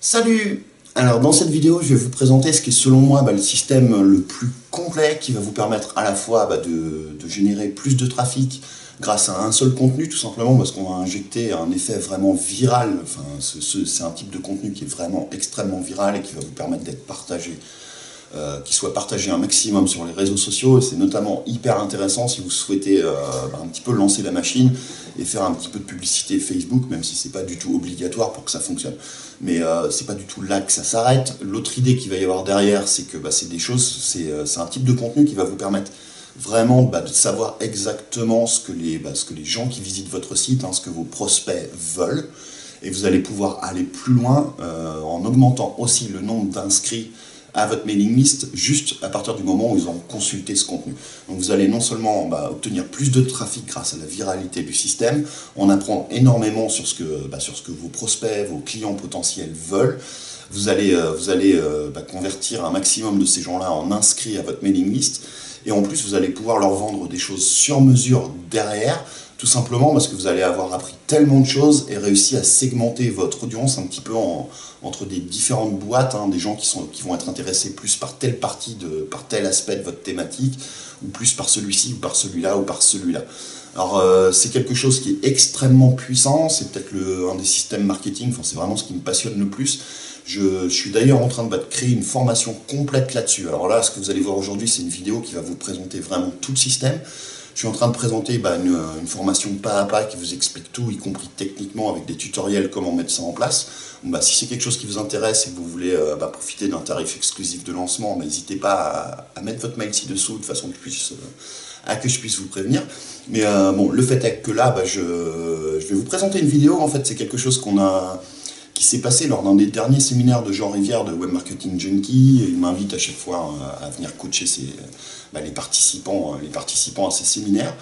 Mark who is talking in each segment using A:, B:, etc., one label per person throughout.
A: Salut! Alors dans cette vidéo, je vais vous présenter ce qui est selon moi le système le plus complet qui va vous permettre à la fois de générer plus de trafic grâce à un seul contenu, tout simplement parce qu'on va injecter un effet vraiment viral. Enfin, c'est un type de contenu qui est vraiment extrêmement viral et qui va vous permettre d'être partagé, qui soit partagé un maximum sur les réseaux sociaux, et c'est notamment hyper intéressant si vous souhaitez un petit peu lancer la machine et faire un petit peu de publicité Facebook, même si c'est pas du tout obligatoire pour que ça fonctionne. Mais c'est pas du tout là que ça s'arrête. L'autre idée qu'il va y avoir derrière, c'est que c'est des choses, c'est un type de contenu qui va vous permettre vraiment de savoir exactement ce que les gens qui visitent votre site, ce que vos prospects veulent, et vous allez pouvoir aller plus loin en augmentant aussi le nombre d'inscrits à votre mailing list juste à partir du moment où ils ont consulté ce contenu. Donc vous allez non seulement obtenir plus de trafic grâce à la viralité du système, en apprendre énormément sur ce que vos prospects, vos clients potentiels veulent. Vous allez convertir un maximum de ces gens-là en inscrits à votre mailing list, et en plus vous allez pouvoir leur vendre des choses sur mesure derrière, tout simplement parce que vous allez avoir appris tellement de choses et réussi à segmenter votre audience un petit peu entre des différentes boîtes, des gens qui vont être intéressés plus par telle partie, par tel aspect de votre thématique, ou plus par celui-ci, ou par celui-là, ou par celui-là. Alors c'est quelque chose qui est extrêmement puissant, c'est peut-être un des systèmes marketing, c'est vraiment ce qui me passionne le plus. Je suis d'ailleurs en train de créer une formation complète là-dessus. Alors là, ce que vous allez voir aujourd'hui, c'est une vidéo qui va vous présenter vraiment tout le système. Je suis en train de présenter une formation pas à pas qui vous explique tout, y compris techniquement avec des tutoriels comment mettre ça en place. Donc, si c'est quelque chose qui vous intéresse et que vous voulez profiter d'un tarif exclusif de lancement, n'hésitez pas à mettre votre mail ci-dessous de façon que je puisse vous prévenir. Mais le fait est que là, je vais vous présenter une vidéo. En fait, c'est quelque chose qui s'est passé lors d'un des derniers séminaires de Jean Rivière de Web Marketing Junkie. Il m'invite à chaque fois à venir coacher les participants à ces séminaires.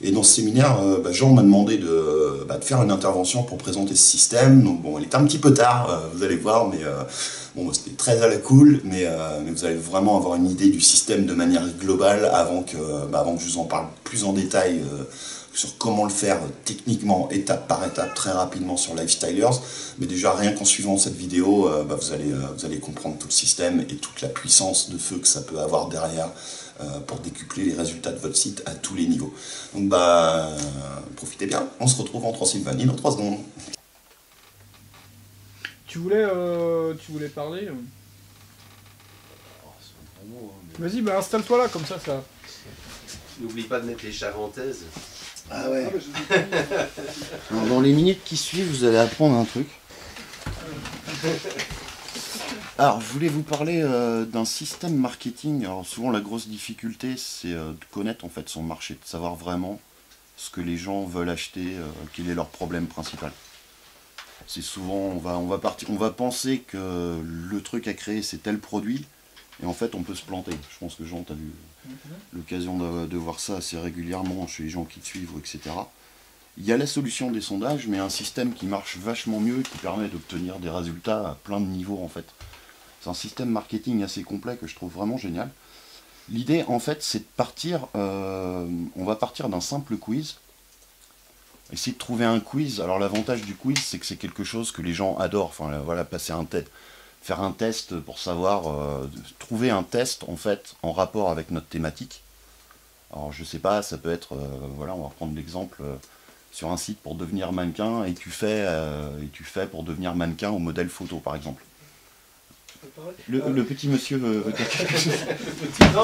A: Et dans ce séminaire, Jean m'a demandé de faire une intervention pour présenter ce système. Donc il était un petit peu tard, vous allez voir, mais c'était très à la cool, mais vous allez vraiment avoir une idée du système de manière globale avant que je vous en parle plus en détail sur comment le faire techniquement, étape par étape, très rapidement sur Lifestylers. Mais déjà, rien qu'en suivant cette vidéo, vous allez comprendre tout le système et toute la puissance de feu que ça peut avoir derrière pour décupler les résultats de votre site à tous les niveaux. Donc profitez bien, on se retrouve en Transylvanie dans 3 secondes.
B: Tu voulais parler Vas-y, installe-toi là, comme ça.
C: N'oublie pas de mettre les charentaises.
A: Ah ouais. Alors, dans les minutes qui suivent, vous allez apprendre un truc. Alors, je voulais vous parler d'un système marketing. Alors, souvent, la grosse difficulté, c'est de connaître en fait son marché, de savoir vraiment ce que les gens veulent acheter, quel est leur problème principal. C'est souvent, on va penser que le truc à créer, c'est tel produit, et en fait, on peut se planter. Je pense que Jean, tu as eu l'occasion de voir ça assez régulièrement chez les gens qui te suivent, etc. Il y a la solution des sondages, mais un système qui marche vachement mieux, qui permet d'obtenir des résultats à plein de niveaux, en fait. C'est un système marketing assez complet que je trouve vraiment génial. L'idée, en fait, c'est de partir, on va partir d'un simple quiz. Essayer de trouver un quiz. Alors l'avantage du quiz, c'est que c'est quelque chose que les gens adorent. Enfin voilà, faire un test pour savoir, trouver un test en fait en rapport avec notre thématique. Alors je sais pas, ça peut être, voilà, on va reprendre l'exemple sur un site pour devenir mannequin et tu fais pour devenir mannequin au modèle photo par exemple. Le petit monsieur.
B: Non,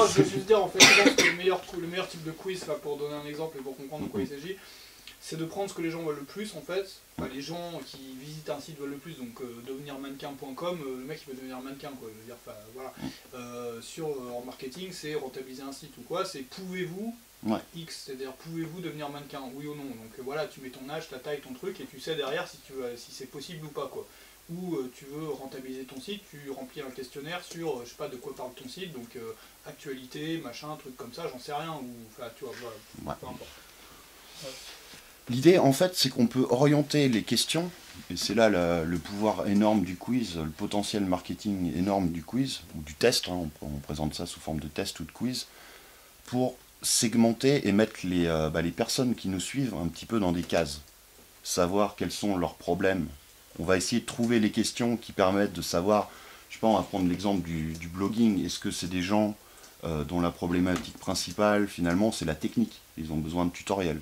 B: je veux juste dire, en fait, je pense que le meilleur type de quiz, pour donner un exemple et pour comprendre de quoi il s'agit, c'est de prendre ce que les gens veulent le plus en fait. Les gens qui visitent un site veulent le plus, donc devenir mannequin.com, le mec il veut devenir mannequin quoi, je veux dire, voilà. En marketing, c'est rentabiliser un site ou quoi, c'est pouvez-vous X, c'est-à-dire pouvez-vous devenir mannequin, oui ou non. Donc voilà, tu mets ton âge, ta taille, ton truc, et tu sais derrière si c'est possible ou pas quoi. Ou tu veux rentabiliser ton site, tu remplis un questionnaire sur, je sais pas de quoi parle ton site, donc actualité, machin, truc comme ça, j'en sais rien, ou enfin tu vois, voilà, peu importe.
A: L'idée, en fait, c'est qu'on peut orienter les questions, et c'est là le pouvoir énorme du quiz, le potentiel marketing énorme du quiz, ou du test, on présente ça sous forme de test ou de quiz, pour segmenter et mettre les personnes qui nous suivent un petit peu dans des cases. Savoir quels sont leurs problèmes On va essayer de trouver les questions qui permettent de savoir, je sais pas, on va prendre l'exemple du blogging. Est-ce que c'est des gens dont la problématique principale, finalement, c'est la technique? Ils ont besoin de tutoriels.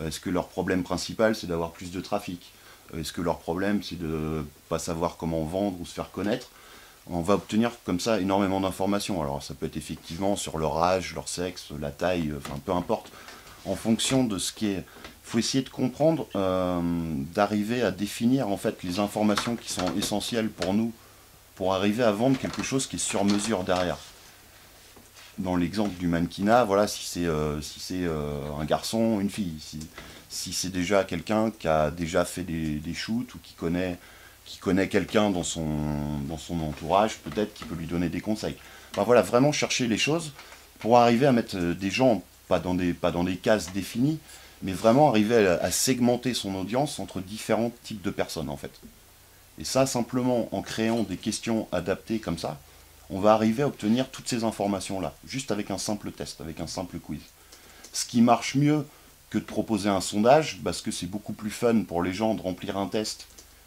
A: Est-ce que leur problème principal, c'est d'avoir plus de trafic? Est-ce que leur problème, c'est de ne pas savoir comment vendre ou se faire connaître? On va obtenir comme ça énormément d'informations. Alors ça peut être effectivement sur leur âge, leur sexe, la taille, enfin peu importe. En fonction de ce qui est... Il faut essayer de comprendre, d'arriver à définir en fait les informations qui sont essentielles pour nous, pour arriver à vendre quelque chose qui est sur mesure derrière. Dans l'exemple du mannequinat, voilà, si c'est un garçon, une fille, si c'est déjà quelqu'un qui a déjà fait des shoots ou qui connaît quelqu'un dans son entourage, peut-être qu'il peut lui donner des conseils. Enfin, voilà, vraiment chercher les choses pour arriver à mettre des gens, pas dans des cases définies, mais vraiment arriver à segmenter son audience entre différents types de personnes en fait. Et ça, simplement en créant des questions adaptées comme ça, on va arriver à obtenir toutes ces informations-là, juste avec un simple test, avec un simple quiz. Ce qui marche mieux que de proposer un sondage, parce que c'est beaucoup plus fun pour les gens de remplir un test,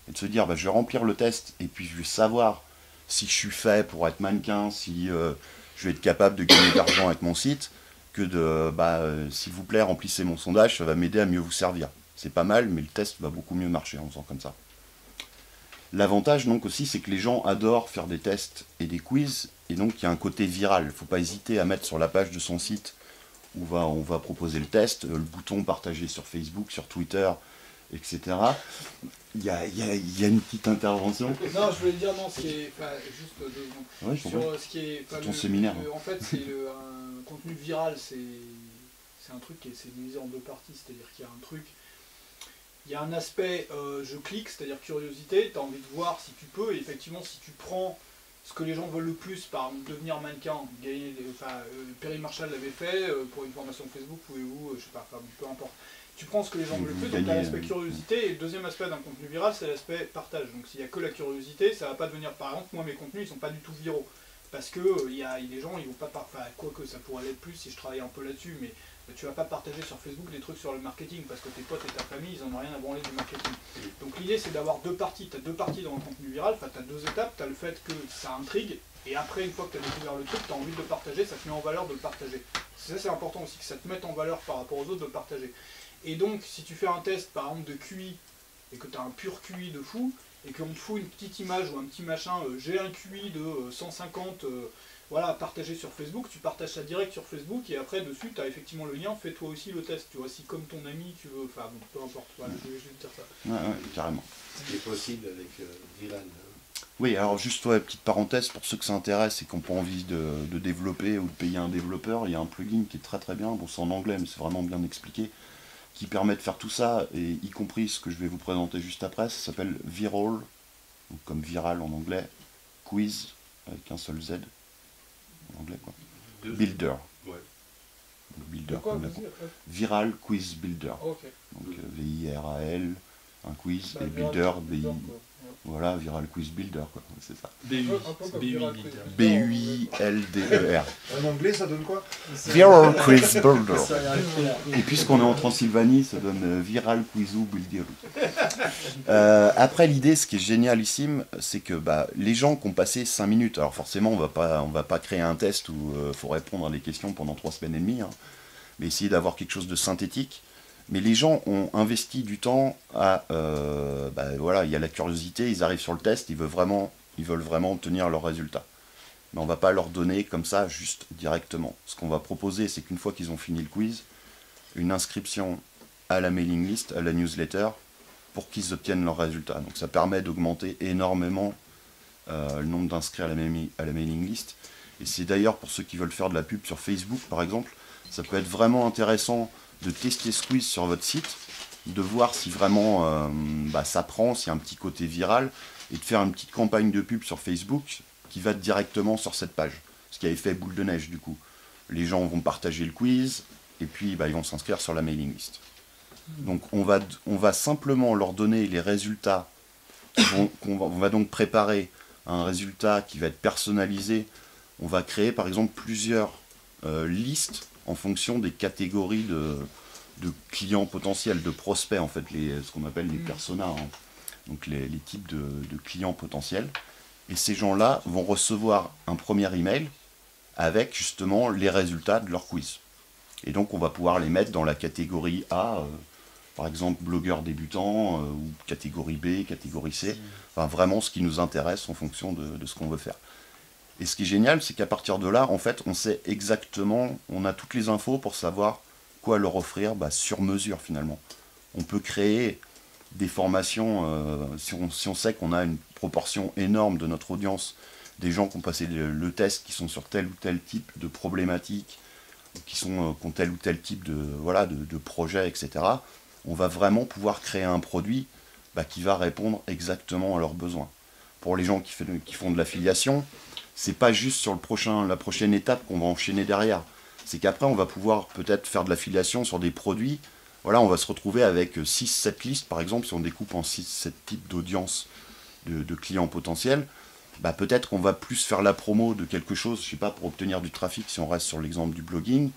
A: et de se dire, bah, je vais remplir le test, et puis je vais savoir si je suis fait pour être mannequin, si je vais être capable de gagner de l'argent avec mon site, que de, s'il vous plaît, remplissez mon sondage, ça va m'aider à mieux vous servir. C'est pas mal, mais le test va beaucoup mieux marcher en faisant comme ça. L'avantage donc aussi, c'est que les gens adorent faire des tests et des quiz, et donc il y a un côté viral. Il ne faut pas hésiter à mettre sur la page de son site où on va proposer le test, le bouton partagé sur Facebook, sur Twitter, etc. Il y a une petite intervention.
B: Non, je voulais dire, non, ce qui est, juste 2 secondes.
A: Ouais,
B: Sur ce qui est,
A: ton séminaire.
B: En fait, c'est un contenu viral, c'est un truc qui est divisé en 2 parties, c'est-à-dire qu'il y a un truc. Il y a un aspect je clique, c'est-à-dire curiosité, tu as envie de voir si tu peux, et effectivement si tu prends ce que les gens veulent le plus, par exemple devenir mannequin, gagner Perry Marshall l'avait fait, pour une formation Facebook, pouvez-vous, je sais pas, peu importe. Tu prends ce que les gens veulent le plus, donc tu as l'aspect curiosité, et le deuxième aspect d'un contenu viral, c'est l'aspect partage. Donc s'il n'y a que la curiosité, ça va pas devenir, par exemple, moi mes contenus ils sont pas du tout viraux. Parce que y a des gens, ils vont pas, quoique ça pourrait l'être plus si je travaille un peu là-dessus, mais tu vas pas partager sur Facebook des trucs sur le marketing, parce que tes potes et ta famille, ils en ont rien à branler du marketing. Donc l'idée c'est d'avoir 2 parties, tu as 2 parties dans le contenu viral, enfin tu as 2 étapes, tu as le fait que ça intrigue, et après une fois que tu as découvert le truc, tu as envie de le partager, ça te met en valeur de le partager. Ça c'est important aussi, que ça te mette en valeur par rapport aux autres de le partager. Et donc si tu fais un test par exemple de QI, et que tu as un pur QI de fou, et qu'on te fout une petite image ou un petit machin, j'ai un QI de 150, voilà, partagé sur Facebook, tu partages ça direct sur Facebook, et après dessus tu as effectivement le lien, fais toi aussi le test, tu vois, si comme ton ami tu veux, enfin bon, peu importe, voilà, je vais juste dire ça.
A: Ouais, carrément.
C: Ce qui est possible avec Viral.
A: Oui, alors juste petite parenthèse, pour ceux que ça intéresse et qui n'ont pas envie de développer ou de payer un développeur, il y a un plugin qui est très très bien, bon c'est en anglais mais c'est vraiment bien expliqué, qui permet de faire tout ça, et y compris ce que je vais vous présenter juste après, ça s'appelle Viral, donc comme viral en anglais, quiz, avec un seul Z, en anglais quoi, Builder.
C: Ouais.
A: Donc, builder
B: Quoi,
A: comme Viral Quiz Builder.
B: Okay.
A: Donc V-I-R-A-L, un quiz, et
B: Viral,
A: Builder,
B: Builder,
A: voilà, Viral Quiz Builder, quoi, c'est ça.
B: B-U-I-L-D-E-R.
D: En anglais, ça donne quoi?
A: Viral Quiz Builder. Et puisqu'on est en Transylvanie, ça donne Viral Quizou Builder. Après, l'idée, ce qui est génialissime, c'est que les gens qui ont passé 5 minutes, alors forcément, on va pas créer un test où il faut répondre à des questions pendant 3 semaines et demie, hein, mais essayer d'avoir quelque chose de synthétique. Mais les gens ont investi du temps à... voilà, il y a la curiosité, ils arrivent sur le test, ils veulent vraiment obtenir leurs résultats. Mais on ne va pas leur donner comme ça, juste directement. Ce qu'on va proposer, c'est qu'une fois qu'ils ont fini le quiz, une inscription à la mailing list, à la newsletter, pour qu'ils obtiennent leurs résultats. Donc ça permet d'augmenter énormément le nombre d'inscrits à la mailing list. Et c'est d'ailleurs pour ceux qui veulent faire de la pub sur Facebook, par exemple, ça peut être vraiment intéressant de tester ce quiz sur votre site, de voir si vraiment ça prend, s'il y a un petit côté viral, et de faire une petite campagne de pub sur Facebook qui va directement sur cette page. Ce qui avait fait boule de neige du coup. Les gens vont partager le quiz, et puis ils vont s'inscrire sur la mailing list. Donc on va simplement leur donner les résultats, on va donc préparer un résultat qui va être personnalisé. On va créer par exemple plusieurs listes en fonction des catégories de clients potentiels, de prospects en fait, ce qu'on appelle les personas. Hein. donc les types de clients potentiels. Et ces gens-là vont recevoir un premier email avec justement les résultats de leur quiz. Et donc on va pouvoir les mettre dans la catégorie A, par exemple blogueur débutant, ou catégorie B, catégorie C, enfin vraiment ce qui nous intéresse en fonction de ce qu'on veut faire. Et ce qui est génial, c'est qu'à partir de là, en fait, on sait exactement, on a toutes les infos pour savoir quoi leur offrir sur mesure finalement. On peut créer des formations, si on sait qu'on a une proportion énorme de notre audience, des gens qui ont passé le test, qui sont sur tel ou tel type de problématique, qui ont tel ou tel type de projet, etc. On va vraiment pouvoir créer un produit qui va répondre exactement à leurs besoins. Pour les gens qui font de l'affiliation, c'est pas juste sur la prochaine étape qu'on va enchaîner derrière. C'est qu'après, on va pouvoir peut-être faire de l'affiliation sur des produits. Voilà, on va se retrouver avec 6-7 listes, par exemple, si on découpe en 6-7 types d'audience de clients potentiels. Peut-être qu'on va plus faire la promo de quelque chose, je sais pas, pour obtenir du trafic, si on reste sur l'exemple du blogging,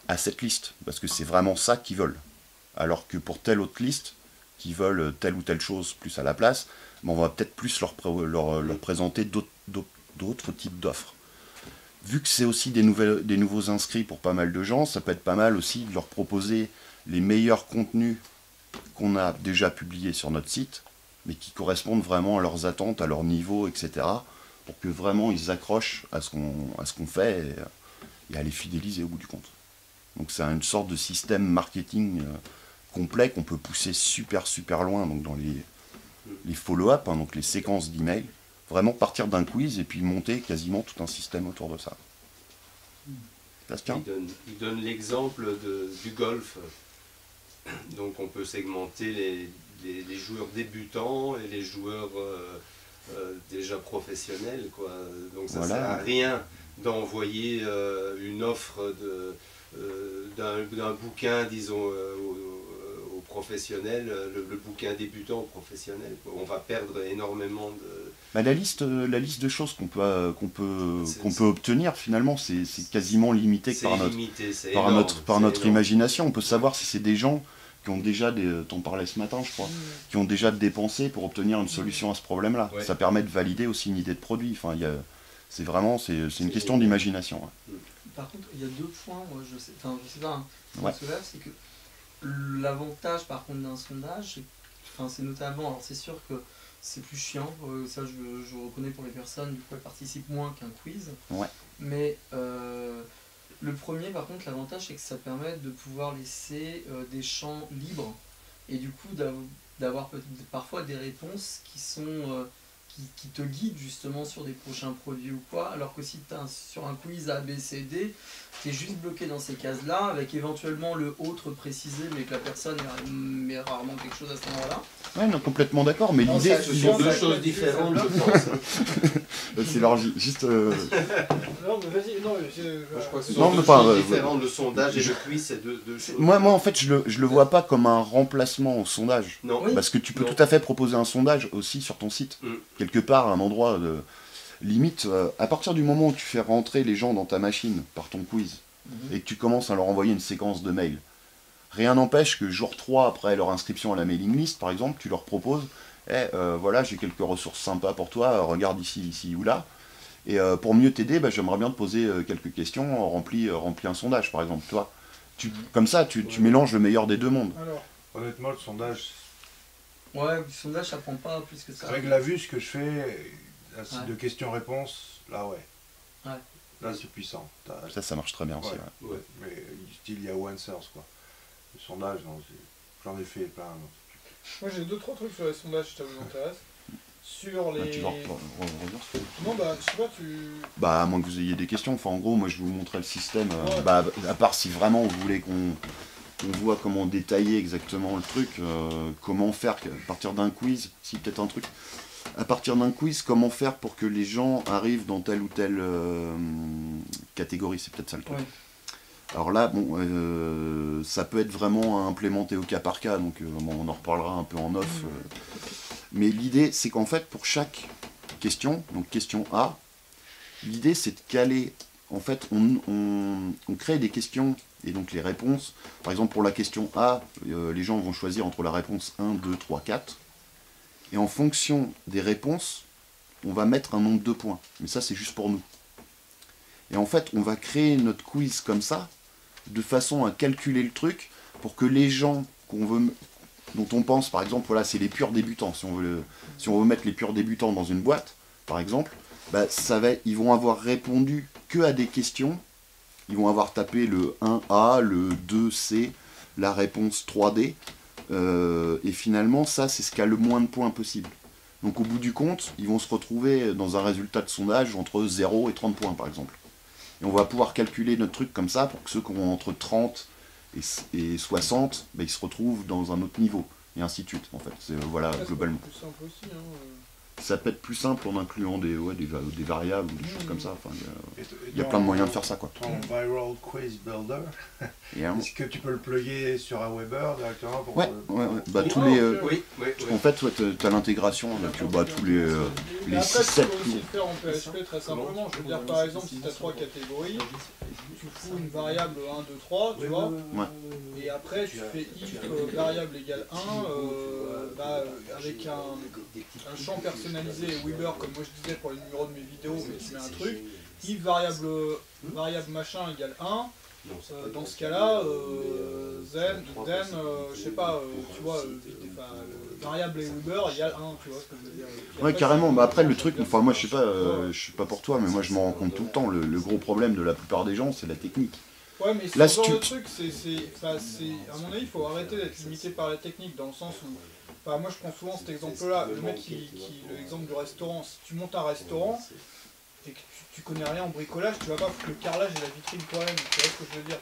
A: à cette liste, parce que c'est vraiment ça qu'ils veulent. Alors que pour telle autre liste, qui veulent telle ou telle chose plus à la place, on va peut-être plus leur présenter d'autres types d'offres. Vu que c'est aussi des nouveaux inscrits pour pas mal de gens, ça peut être pas mal aussi de leur proposer les meilleurs contenus qu'on a déjà publiés sur notre site, mais qui correspondent vraiment à leurs attentes, à leur niveau, etc. Pour que vraiment ils accrochent à ce qu'on fait et à les fidéliser au bout du compte. Donc c'est une sorte de système marketing complet qu'on peut pousser super loin, donc dans les follow-up, donc les séquences d'emails. Vraiment partir d'un quiz et puis monter quasiment tout un système autour de ça. Bastien ?
C: Il donne l'exemple du golf. Donc on peut segmenter les joueurs débutants et les joueurs déjà professionnels, quoi. Donc ça ne sert à rien d'envoyer une offre d'un bouquin, disons, aux professionnels, le bouquin débutant au professionnel, quoi. On va perdre énormément de...
A: La liste de choses qu'on peut obtenir, finalement, c'est quasiment limité par notre imagination. On peut savoir si c'est des gens qui ont déjà, t'en parlais ce matin je crois, qui ont déjà dépensé pour obtenir une solution à ce problème-là. Ouais. Ça permet de valider aussi une idée de produit. Enfin, c'est une question d'imagination. Ouais.
D: Par contre, il y a deux points, moi je sais pas, c'est que l'avantage par contre d'un sondage, c'est notamment, alors c'est sûr que c'est plus chiant, ça je reconnais pour les personnes, du coup elles participent moins qu'un quiz.
A: Ouais.
D: Mais le premier par contre, l'avantage c'est que ça permet de pouvoir laisser des champs libres et du coup d'avoir parfois des réponses qui sont qui te guident justement sur des prochains produits ou quoi, alors que si tu es sur un quiz A, B, C, D, tu es juste bloqué dans ces cases-là, avec éventuellement le autre précisé, mais que la personne met rarement quelque chose à ce moment-là.
A: Ouais, non, complètement d'accord, mais l'idée...
C: Ce sont deux choses différentes, je pense.
A: C'est leur juste...
B: Non, mais vas-y, non,
C: je crois que ce sont deux choses différentes, le sondage et le quiz, c'est deux choses.
A: Moi, en fait, je le vois pas comme un remplacement au sondage.
C: Non.
A: Parce que tu peux tout à fait proposer un sondage aussi sur ton site. Quelque part, à un endroit de limite, à partir du moment où tu fais rentrer les gens dans ta machine par ton quiz, et que tu commences à leur envoyer une séquence de mails, rien n'empêche que jour 3, après leur inscription à la mailing list, par exemple, tu leur proposes voilà, j'ai quelques ressources sympas pour toi, regarde ici ou là. Et pour mieux t'aider, j'aimerais bien te poser quelques questions, remplis un sondage, par exemple. Toi, comme ça, tu mélanges le meilleur des deux mondes.
B: Alors,
E: honnêtement, le sondage...
D: Ouais, le sondage, ça prend pas plus que ça.
E: Avec la vue, ce que je fais, un site de questions-réponses, là, ouais. Là, c'est puissant.
A: Ça marche très bien aussi.
E: Ouais. Ouais. Mais style Yahoo Answers, quoi. Le sondage, non, j'en ai fait plein. Non.
B: Moi, j'ai 2-3 trucs sur les sondages, si ça vous intéresse. Sur les...
A: Tu vas
B: non, je sais pas,
A: à moins que vous ayez des questions. Enfin, en gros, moi, je vais vous montrer le système. À part si vraiment vous voulez qu'on voit comment détailler exactement le truc, comment faire à partir d'un quiz, si peut-être un truc, à partir d'un quiz, comment faire pour que les gens arrivent dans telle ou telle catégorie, c'est peut-être ça le truc. Ouais. Alors là, bon, ça peut être vraiment à implémenter au cas par cas, donc on en reparlera un peu en off. Mais l'idée, c'est qu'en fait, pour chaque question, donc question A, l'idée c'est de caler, en fait, on crée des questions et donc les réponses. Par exemple, pour la question A, les gens vont choisir entre la réponse 1, 2, 3, 4. et en fonction des réponses, on va mettre un nombre de points. Mais ça, c'est juste pour nous. Et en fait, on va créer notre quiz comme ça, de façon à calculer le truc, pour que les gens dont on pense, par exemple, voilà, c'est les purs débutants. Si on veut mettre les purs débutants dans une boîte, par exemple, bah, ils vont avoir répondu que à des questions. Ils vont avoir tapé le 1A, le 2C, la réponse 3D. Et finalement, ça, c'est ce qui a le moins de points possible. Donc au bout du compte, ils vont se retrouver dans un résultat de sondage entre 0 et 30 points, par exemple. Et on va pouvoir calculer notre truc comme ça pour que ceux qui ont entre 30 et 60, bah, ils se retrouvent dans un autre niveau. Et ainsi de suite, en fait. Voilà, globalement.
B: C'est plus simple aussi, hein.
A: Ça peut être plus simple en incluant des variables ou des choses comme ça. Enfin, il y a plein de moyens de faire ça, quoi.
E: Ton Viral Quiz Builder, est-ce que tu peux le plugger sur un Weber directement pour
A: Bah, tous les, en fait, tu as l'intégration avec tous les 6-7
B: tu peux aussi le faire en PHP très simplement. Je veux dire, par exemple, si tu as 3 catégories, tu fous une variable 1, 2, 3, tu vois, et après tu fais if variable égale 1, avec un champ personnalisé Weber, comme moi je disais pour les numéros de mes vidéos, mais tu mets un truc, if variable machin égale 1, dans ce cas-là, then je sais pas, tu vois, variable et Weber égale 1, tu vois ce que je veux dire.
A: Ouais, carrément. Bah après, le truc, enfin, moi, je sais pas pour toi, mais moi, je m'en rends compte tout le temps. Le gros problème de la plupart des gens, c'est la technique.
B: Ouais, mais ce genre de truc, à mon avis, il faut arrêter d'être limité par la technique, dans le sens où, enfin, moi, je prends souvent cet exemple-là, le mec l'exemple du restaurant. Si tu montes un restaurant et que tu connais rien en bricolage, tu vas pas foutre le carrelage et la vitrine toi-même, tu vois ce que je veux dire.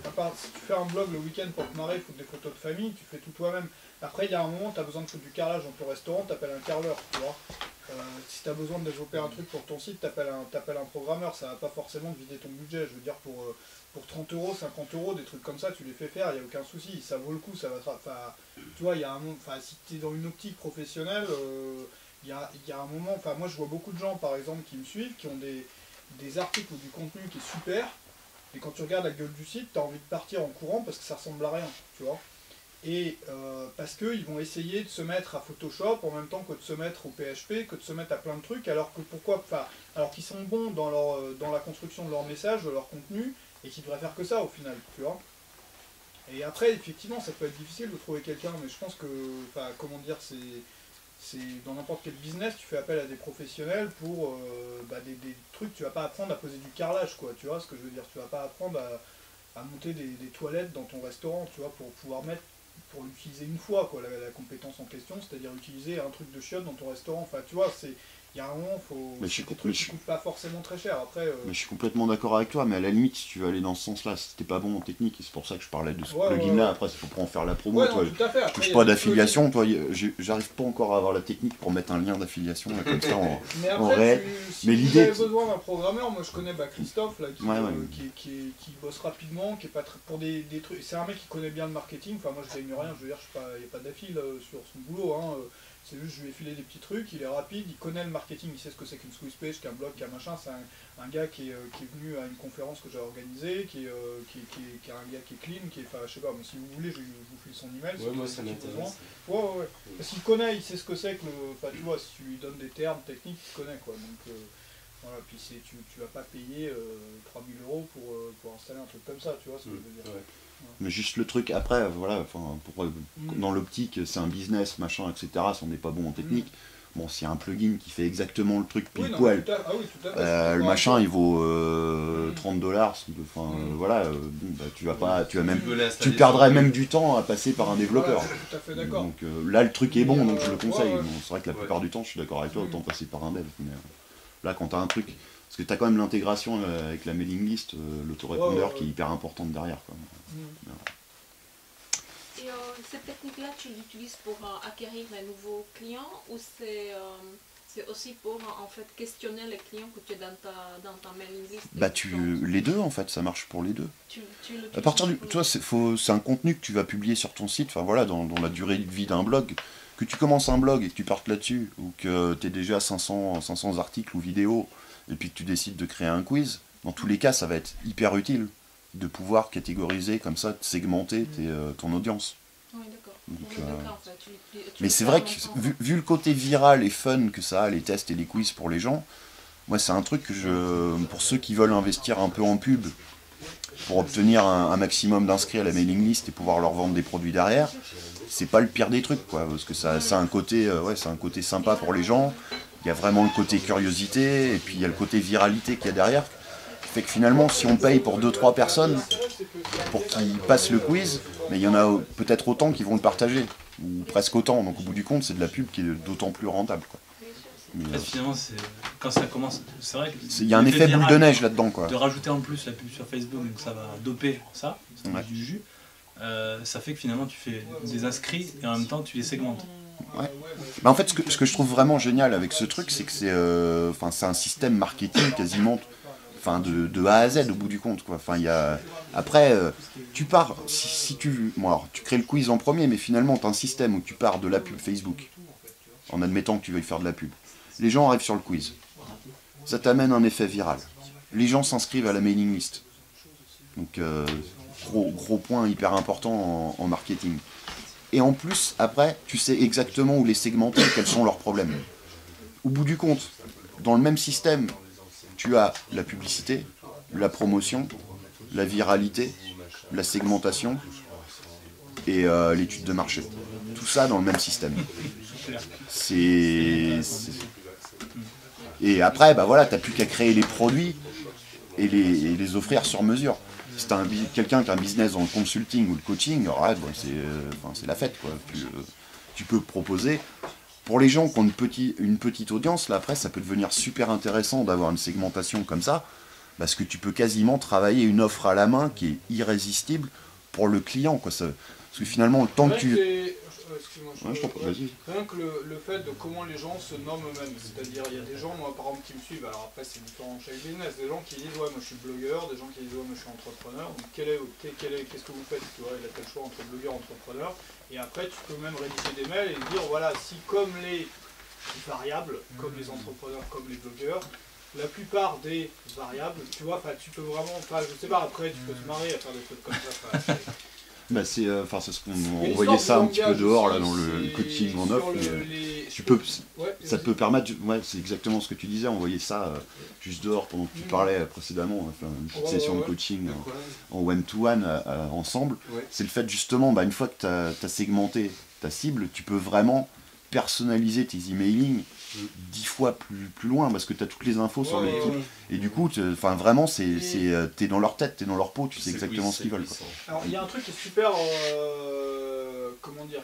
B: À part, si tu fais un blog le week-end pour te marrer, foutre des photos de famille, tu fais tout toi-même. Après, il y a un moment, tu as besoin de foutre du carrelage dans ton restaurant, tu appelles un carreleur, tu vois. Si tu as besoin de développer un truc pour ton site, tu appelles un programmeur, ça va pas forcément te vider ton budget. Je veux dire, pour 30 €, 50 €, des trucs comme ça, tu les fais faire, il n'y a aucun souci, ça vaut le coup, ça va tu vois, il y a un moment, si tu es dans une optique professionnelle, il y a un moment, moi je vois beaucoup de gens par exemple qui me suivent, qui ont des articles ou du contenu qui est super, et quand tu regardes la gueule du site, tu as envie de partir en courant parce que ça ressemble à rien, tu vois. Et parce qu'ils vont essayer de se mettre à Photoshop en même temps que de se mettre au PHP, que de se mettre à plein de trucs, alors qu'ils sont bons dans la construction de leur message, de leur contenu, et qu'ils devraient faire que ça au final, tu vois. Et après, effectivement, ça peut être difficile de trouver quelqu'un, mais je pense que, comment dire, c'est dans n'importe quel business, tu fais appel à des professionnels pour des trucs, tu vas pas apprendre à poser du carrelage, quoi, tu vois ce que je veux dire, tu vas pas apprendre à monter des toilettes dans ton restaurant, tu vois, pour l'utiliser une fois, quoi, la compétence en question, c'est-à-dire utiliser un truc de chiotte dans ton restaurant, tu vois, il y a un moment, des trucs qui coûtent pas forcément très cher. Après,
A: mais je suis complètement d'accord avec toi, mais à la limite, si tu veux aller dans ce sens-là, si t'es pas bon en technique, et c'est pour ça que je parlais de ce plugin-là, après, il faut pas en faire la promo, toi, je touche pas d'affiliation, toi, j'arrive pas encore à avoir la technique pour mettre un lien d'affiliation, comme ça, en réel.
B: Mais l'idée... Si vous avez besoin d'un programmeur, moi je connais Christophe, là, qui bosse rapidement, qui est pas pour des trucs, c'est un mec qui connaît bien le marketing, moi je gagne rien, je veux dire, il n'y a pas d'affile sur son boulot, c'est juste je lui ai filé des petits trucs, il est rapide, il connaît le marketing, il sait ce que c'est qu'une squeeze page, qu'un blog, qu'un machin, c'est un gars qui est venu à une conférence que j'ai organisée, qui est un gars qui est clean, je sais pas, mais si vous voulez, je vous file son email.
C: Ouais, moi ça m'intéresse.
B: Ouais. Parce qu'il connaît, il sait ce que c'est que tu vois, si tu lui donnes des termes techniques, il connaît, quoi. Donc, voilà, puis tu vas pas payer 3000 € pour installer un truc comme ça, tu vois ce que je veux dire. Ouais.
A: Mais juste le truc après, voilà, dans l'optique, c'est un business, machin, etc. Si on n'est pas bon en technique, bon, s'il y a un plugin qui fait exactement le truc pile poil, le machin il vaut 30 $, voilà, tu perdrais même du temps à passer par un développeur.
B: Voilà, tout à fait d'accord.
A: Donc là, le truc est bon, donc je le conseille. Bon, c'est vrai que la plupart du temps, je suis d'accord avec toi, autant passer par un dev. Mais là, quand tu as un truc. Parce que tu as quand même l'intégration avec la mailing list, l'autorépondeur qui est hyper importante derrière, quoi.
F: Et cette technique-là, tu l'utilises pour acquérir les nouveaux clients ou c'est aussi pour en fait questionner les clients que tu es dans ta mailing list?
A: Les deux en fait, ça marche pour les deux. À partir du, toi, c'est un contenu que tu vas publier sur ton site, dans la durée de vie d'un blog. Que tu commences un blog et que tu partes là-dessus, ou que tu es déjà à 500 articles ou vidéos, et puis que tu décides de créer un quiz, dans tous les cas, ça va être hyper utile de pouvoir catégoriser comme ça, de segmenter ton audience.
F: Oui, d'accord.
A: Mais c'est vrai que vu le côté viral et fun que ça a, les tests et les quiz pour les gens, moi c'est un truc que pour ceux qui veulent investir un peu en pub, pour obtenir un maximum d'inscrits à la mailing list et pouvoir leur vendre des produits derrière, c'est pas le pire des trucs, quoi, parce que ça a un côté, c'est un côté sympa pour les gens. Il y a vraiment le côté curiosité, et puis il y a le côté viralité qu'il y a derrière. Fait que finalement, si on paye pour 2-3 personnes pour qu'ils passent le quiz, mais il y en a peut-être autant qui vont le partager, ou presque autant. Donc au bout du compte, c'est de la pub qui est d'autant plus rentable, quoi.
G: Mais, finalement, quand ça commence, c'est vrai
A: qu'il y a un effet boule de neige là-dedans, quoi.
G: De rajouter en plus la pub sur Facebook, donc ça va doper ça, du jus. Ça fait que finalement tu fais des inscrits et en même temps tu les segmentes.
A: Ouais. Bah en fait, ce que je trouve vraiment génial avec ce truc, c'est que c'est un système marketing quasiment de A à Z au bout du compte, quoi. Après, tu pars, si tu crées le quiz en premier, mais finalement tu as un système où tu pars de la pub Facebook, en admettant que tu veuilles faire de la pub. Les gens arrivent sur le quiz. Ça t'amène un effet viral. Les gens s'inscrivent à la mailing list. Donc, gros point hyper important en marketing. Et en plus, après, tu sais exactement où les segmenter, quels sont leurs problèmes. Au bout du compte, dans le même système, tu as la publicité, la promotion, la viralité, la segmentation et l'étude de marché. Tout ça dans le même système. Et après, bah voilà, t'as plus qu'à créer les produits et les offrir sur mesure. Si t'as quelqu'un qui a un business dans le consulting ou le coaching, c'est la fête, quoi. Tu peux proposer. Pour les gens qui ont une petite audience, là après, ça peut devenir super intéressant d'avoir une segmentation comme ça, parce que tu peux quasiment travailler une offre à la main qui est irrésistible pour le client, quoi. Parce que finalement, le temps que tu...
B: Excuse-moi, rien que le fait de comment les gens se nomment eux-mêmes, c'est-à-dire il y a des gens, moi par exemple, qui me suivent, alors après c'est différent chaque business, des gens qui disent ouais moi je suis blogueur, des gens qui disent ouais moi je suis entrepreneur, donc qu'est-ce que vous faites, tu vois, il a tel choix entre blogueur et entrepreneur, et après tu peux même rédiger des mails et dire voilà, si comme les variables, comme les entrepreneurs, comme les blogueurs, la plupart des variables, tu vois, tu peux vraiment, je sais pas, après tu peux te marrer à faire des trucs comme ça,
A: bah c'est ce qu'on voyait ça un petit peu dehors là dans le coaching en offre, ça peut permettre, c'est exactement ce que tu disais, on voyait ça juste dehors pendant que tu parlais précédemment, une petite session de coaching en one-to-one ensemble. C'est le fait justement, une fois que tu as segmenté ta cible, tu peux vraiment personnaliser tes emailing 10 fois plus loin, parce que tu as toutes les infos sur les trucs. Et du coup, vraiment, t'es dans leur tête, t'es dans leur peau, tu sais exactement ce qu'ils veulent, quoi.
B: Alors, il y a un truc qui est super,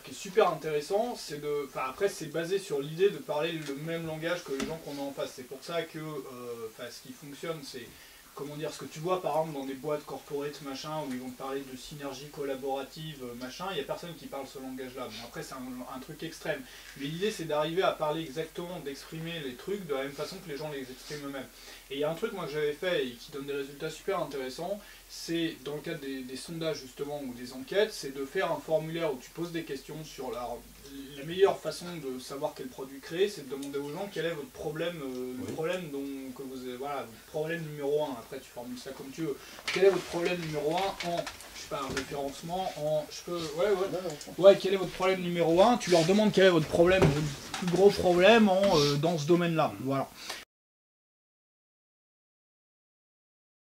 B: qui est super intéressant, après, c'est basé sur l'idée de parler le même langage que les gens qu'on a en face. C'est pour ça que, ce qui fonctionne, c'est, ce que tu vois par exemple dans des boîtes corporate machin où ils vont te parler de synergie collaborative machin, il n'y a personne qui parle ce langage là. Bon, après c'est un truc extrême, mais l'idée c'est d'arriver à parler exactement, d'exprimer les trucs de la même façon que les gens les expriment eux-mêmes. Et il y a un truc moi que j'avais fait et qui donne des résultats super intéressants, c'est dans le cadre des sondages justement ou des enquêtes, c'est de faire un formulaire où tu poses des questions sur la meilleure façon de savoir quel produit créer, c'est de demander aux gens quel est votre problème, le problème que vous avez, voilà, votre problème numéro 1, après tu formules ça comme tu veux, quel est votre problème numéro 1 en, je sais pas, un référencement, quel est votre problème numéro 1, tu leur demandes quel est votre problème, votre plus gros problème dans ce domaine-là, voilà.